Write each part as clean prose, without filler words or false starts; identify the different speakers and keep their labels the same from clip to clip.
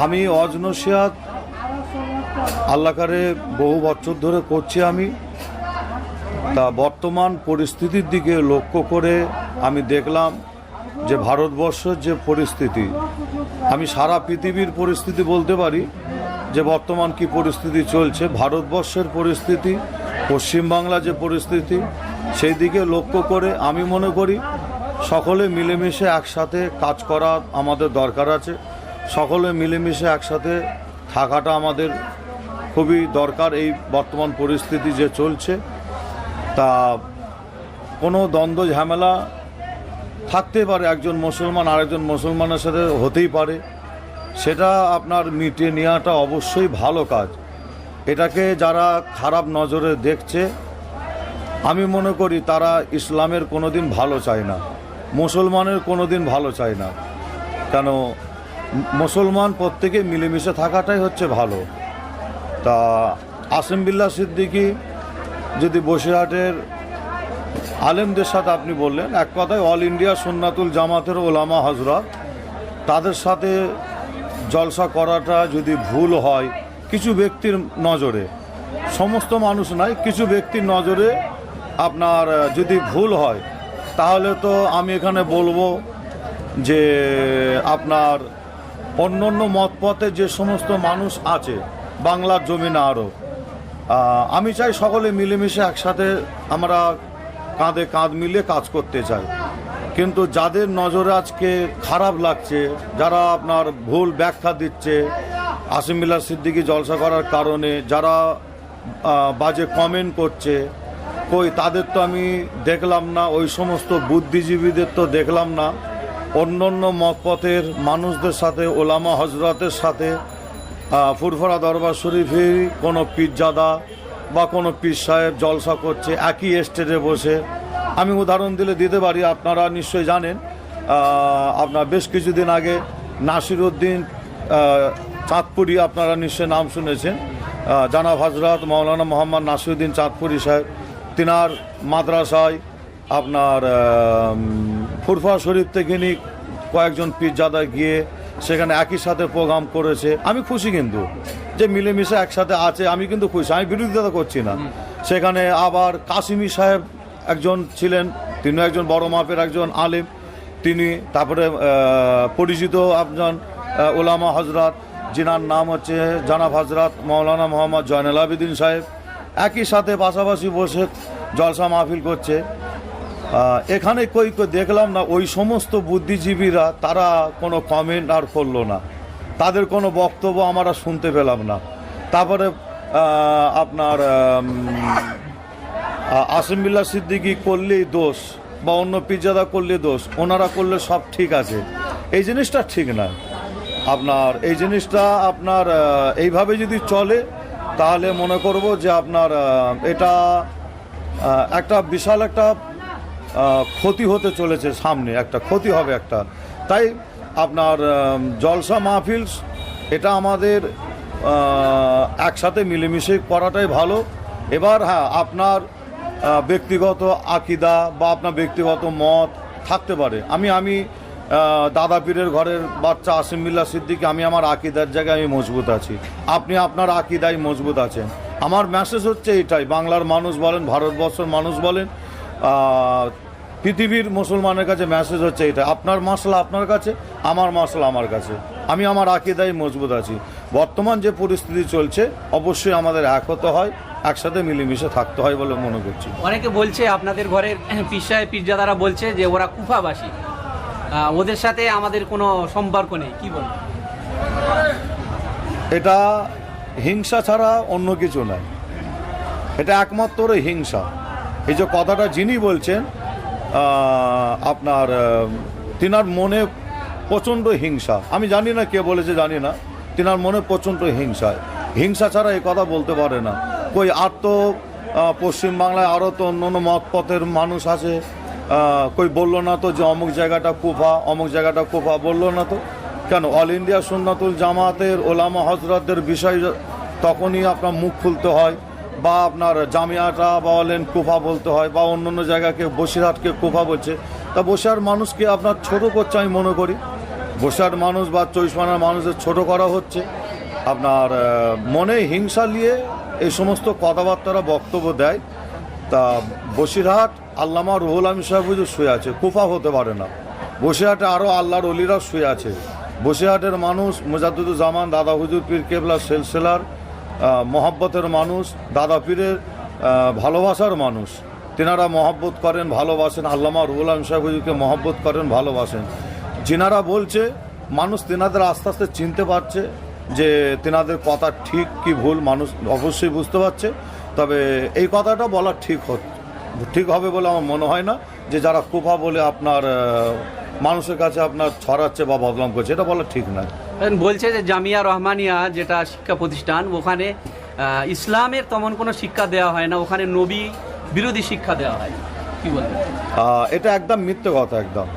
Speaker 1: আমি ওয়াজ নসিহত আল্লাহকারে বহু বছর ধরে করছি আমি। তা বর্তমান পরিস্থিতির দিকে লক্ষ্য করে আমি দেখলাম যে ভারতবর্ষের যে পরিস্থিতি, আমি সারা পৃথিবীর পরিস্থিতি বলতে পারি যে বর্তমান কি পরিস্থিতি চলছে, ভারতবর্ষের পরিস্থিতি, পশ্চিমবাংলা যে পরিস্থিতি, সেই দিকে লক্ষ্য করে আমি মনে করি সকলে মিলেমিশে একসাথে কাজ করা আমাদের দরকার আছে। সকলে মিলেমিশে একসাথে থাকাটা আমাদের খুবই দরকার। এই বর্তমান পরিস্থিতি যে চলছে, তা কোনো দ্বন্দ্ব ঝামেলা থাকতে পারে, একজন মুসলমান আরেকজন মুসলমানের সাথে হতেই পারে, সেটা আপনার মিটিয়ে নেওয়াটা অবশ্যই ভালো কাজ। এটাকে যারা খারাপ নজরে দেখছে, আমি মনে করি তারা ইসলামের কোনো দিন ভালো চায় না, মুসলমানের কোনো দিন ভালো চায় না। কেন, মুসলমান প্রত্যেকে মিলেমিশে থাকাটাই হচ্ছে ভালো। তা আসিম বিল্লাহ সিদ্দিকী যদি বসিরহাটের আলেমদের সাথে আপনি বললেন, এক কথায় অল ইন্ডিয়া সুন্নাতুল জামাতের ওলামা হজরত, তাদের সাথে জলসা করাটা যদি ভুল হয় কিছু ব্যক্তির নজরে, সমস্ত মানুষ নয়, কিছু ব্যক্তির নজরে আপনার যদি ভুল হয়, তাহলে তো আমি এখানে বলবো যে আপনার অন্য অন্য মতপথে যে সমস্ত মানুষ আছে বাংলার জমিনে আরও, আমি চাই সকলে মিলেমিশে একসাথে আমরা কাঁধে কাঁধ মিলিয়ে কাজ করতে চাই। কিন্তু যাদের নজরে আজকে খারাপ লাগছে, যারা আপনার ভুল ব্যাখ্যা দিচ্ছে আসিম বিল্লাহ সিদ্দিকী জলসা করার কারণে, যারা বাজে কমেন্ট করছে, কই তাদের তো আমি দেখলাম না, ওই সমস্ত বুদ্ধিজীবীদের তো দেখলাম না অন্য অন্য মতপথের মানুষদের সাথে, ওলামা হজরতের সাথে ফুরফুরা দরবার শরীফে কোনো পীরজাদা বা কোনো পীর সাহেব জলসা করছে একই স্টেজে বসে। আমি উদাহরণ দিতে পারি, আপনারা নিশ্চয়ই জানেন, আপনার বেশ কিছুদিন আগে নাসিরউদ্দিন চাঁদপুরি, আপনারা নিশ্চয়ই নাম শুনেছেন, জানাব হজরত মৌলানা মোহাম্মদ নাসিরউদ্দিন চাঁদপুরি সাহেব, তিনার মাদ্রাসায় আপনার ফুরফুরা শরীফ থেকে নিয়ে কয়েকজন পীরজাদা গিয়ে সেখানে একই সাথে প্রোগ্রাম করেছে। আমি খুশি কিন্তু যে মিলেমিশে একসাথে আছে, আমি কিন্তু খুশি, আমি বিরোধিতা করছি না। সেখানে আবার কাসিমি সাহেব একজন ছিলেন, তিনি একজন বড় মাপের একজন আলেম, তিনি তারপরে পরিচিত একজন ওলামা হজরত, যিনার নাম হচ্ছে জানাব হজরত মৌলানা মোহাম্মদ জয়নুল আবেদিন সাহেব, একই সাথে পাশাপাশি বসে জলসা মাহফিল করছে। এখানে কই দেখলাম না ওই সমস্ত বুদ্ধিজীবীরা তারা কোনো কমেন্ট আর করলো না, তাদের কোনো বক্তব্য আমরা শুনতে পেলাম না। তারপরে আপনার আসিম বিল্লাহ সিদ্দিকী করলেই দোষ বা অন্য পীরজাদা করলে দোষ, ওনারা করলে সব ঠিক আছে, এই জিনিসটা ঠিক না। আপনার এই জিনিসটা আপনার এইভাবে যদি চলে, তাহলে মনে করব যে আপনার এটা একটা বিশাল একটা ক্ষতি হতে চলেছে, সামনে একটা ক্ষতি হবে একটা। তাই আপনার জলসা মাহফিল এটা আমাদের একসাথে মিলেমিশে করাটাই ভালো। এবার হ্যাঁ, আপনার ব্যক্তিগত আকিদা বা আপনার ব্যক্তিগত মত থাকতে পারে। আমি দাদা পীরের ঘরের বাচ্চা আসিম বিল্লাহ সিদ্দিকী, আমি আমার আকিদার জায়গায় আমি মজবুত আছি, আপনি আপনার আকিদায় মজবুত আছেন। আমার মেসেজ হচ্ছে এটাই, বাংলার মানুষ বলেন, ভারতবর্ষের মানুষ বলেন, পৃথিবীর মুসলমানের কাছে মেসেজ হচ্ছে এটা, আপনার মাসলা আপনার কাছে, আমার মাসলা আমার কাছে, আমি আমার আকিদায় মজবুত আছি। বর্তমান যে পরিস্থিতি চলছে, অবশ্যই আমাদের এক হতে হয়, একসাথে মিলেমিশে থাকতে হয় বলে মনে করছি।
Speaker 2: অনেকে বলছে আপনাদের ঘরের পীর সাহেব পীরজাদারা বলছে যে ওরা কুফাবাসী, ওদের সাথে আমাদের কোনো সম্পর্ক নেই, কি বলবেন?
Speaker 1: এটা হিংসা ছাড়া অন্য কিছু নয়, এটা একমাত্র হিংসা। এই যে কথাটা যিনি বলছেন, আপনার তিনার মনে প্রচণ্ড হিংসা, আমি জানি না কে বলেছে জানি না, তিনার মনে প্রচণ্ড হিংসা, হিংসা ছাড়া এই কথা বলতে পারে না। কই আর তো পশ্চিমবাংলায় আরও তো অন্য অন্য মতপথের মানুষ আছে, কই বললো না তো যে অমুক জায়গাটা কুফা, অমুক জায়গাটা কুফা, বললো না তো কেন? অল ইন্ডিয়া সুন্নাতুল জামাতের ওলামা হজরতদের বিষয় তখনই আপনার মুখ খুলতে হয়, বা আপনার জামিয়াটা বলেন কুফা বলতে হয়, বা অন্য অন্য জায়গাকে বসিরহাটকে কুফা বলছে। তা বসিরহাট মানুষকে আপনার ছোটো করছে আমি মনে করি, বসিরহাট মানুষ বা চৌইশমানার মানুষের ছোট করা হচ্ছে, আপনার মনে হিংসা নিয়ে এই সমস্ত কথাবার্তারা বক্তব্য দেয়। তা বসিরহাট আল্লামা রুহুল আমিন সাহেব হুজুর শুয়ে আছে, কুফা হতে পারে না। বসিরহাটে আরও আল্লাহর অলিরা শুয়ে আছে। বসিরহাটের মানুষ মুজাদ্দুজ্জামান দাদা হুজুর পীর কেবলা সিলসিলার মহব্বতের মানুষ, দাদা পীরের ভালোবাসার মানুষ। তেনারা মহব্বত করেন, ভালোবাসেন, আল্লামা রুহুল আমিন সাহেব হুজুরকে মহব্বত করেন, ভালোবাসেন। যিনারা বলছে মানুষ তেনাদের আস্তে আস্তে চিনতে পারছে যে তেনাদের কথা ঠিক কি ভুল, মানুষ অবশ্যই বুঝতে পারছে। তবে এই কথাটা বলা ঠিক হবে বলে আমার মনে হয় না, যে যারা কুফা বলে আপনার মানুষের কাছে আপনার ছড়াচ্ছে বা বদনাম করছে, এটা বলা ঠিক না।
Speaker 2: বলছে যে জামিয়া রহমানিয়া যেটা শিক্ষা প্রতিষ্ঠান, ওখানে ইসলামের তেমন কোনো শিক্ষা দেওয়া হয় না, ওখানে নবী বিরোধী শিক্ষা দেওয়া হয়, কি বলবেন?
Speaker 1: এটা একদম মিথ্যে কথা, একদম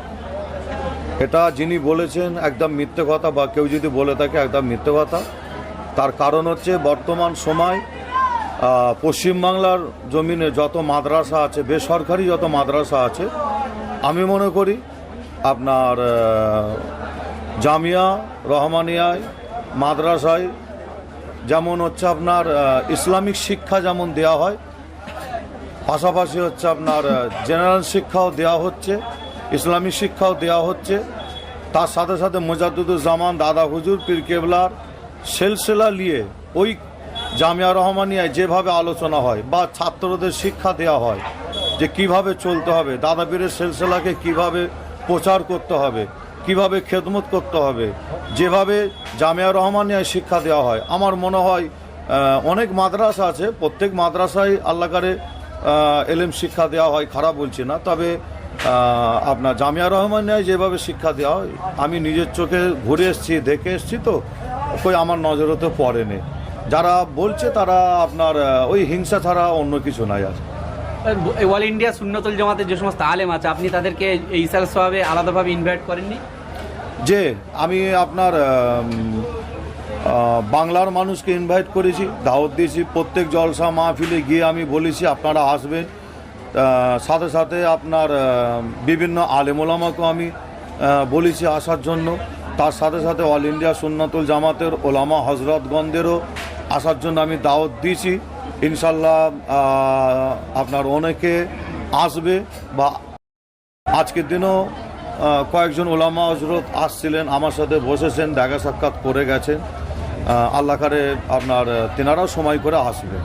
Speaker 1: এটা যিনি বলেছেন একদম মিথ্যে কথা, বা কেউ যদি বলে থাকে একদম মিথ্যে কথা। তার কারণ হচ্ছে বর্তমান সময় পশ্চিমবাংলার জমিনে যত মাদ্রাসা আছে, বেসরকারি যত মাদ্রাসা আছে, আমি মনে করি আপনার জামিয়া রহমানিয়ায় মাদ্রাসায় যেমন হচ্ছে আপনার ইসলামিক শিক্ষা যেমন দেওয়া হয়, পাশাপাশি হচ্ছে আপনার জেনারেল শিক্ষাও দেওয়া হচ্ছে, ইসলামিক শিক্ষাও দেওয়া হচ্ছে। তার সাথে সাথে মুজাদ্দুজ্জামান দাদা হুজুর পীর কেবলার সিলসিলা নিয়ে ওই জামিয়া রহমানিয়ায় যেভাবে আলোচনা হয় বা ছাত্রদের শিক্ষা দেওয়া হয় যে কিভাবে চলতে হবে, দাদা পীরের সিলসিলাকে কিভাবে প্রচার করতে হবে, কিভাবে খেদমত করতে হবে, যেভাবে জামিয়া রহমানিয়ায় শিক্ষা দেওয়া হয়, আমার মনে হয় অনেক মাদ্রাসা আছে, প্রত্যেক মাদ্রাসায় আল্লাহকারে এলেম শিক্ষা দেওয়া হয়, খারাপ বলছি না। তবে আপনার জামিয়া রহমানিয়ায় যেভাবে শিক্ষা দেওয়া হয়, আমি নিজের চোখে ঘুরে এসেছি, দেখে এসেছি, তো কই আমার নজরে তো পড়েনি। যারা বলছে তারা আপনার ওই হিংসা ছাড়া অন্য কিছু নাই। আর
Speaker 2: অল ইন্ডিয়া সুন্নতুল জামাতের যে সমস্ত আলেম আছে, আপনি তাদেরকে এই ইসাল সাহাবে আলাদাভাবে ইনভাইট করেননি?
Speaker 1: যে আমি আপনার বাংলার মানুষকে ইনভাইট করেছি, দাওয়াত দিয়েছি, প্রত্যেক জলসা মাহফিলে গিয়ে আমি বলেছি আপনারা আসবেন। সাথে সাথে আপনার বিভিন্ন আলেম ওলামাকেও আমি বলেছি আসার জন্য। তার সাথে সাথে অল ইন্ডিয়া সুন্নতুল জামাতের ওলামা হজরতগণদেরও আসার জন্য আমি দাওয়াত দিয়েছি। ইনশাল্লাহ আপনার অনেকে আসবে, বা আজকের দিনও কয়েকজন ওলামা হজরত আসছিলেন, আমার সাথে বসেছেন, দেখা সাক্ষাৎ করে গেছেন। আল্লাহ করে আপনার তেনারাও সময় করে আসবে।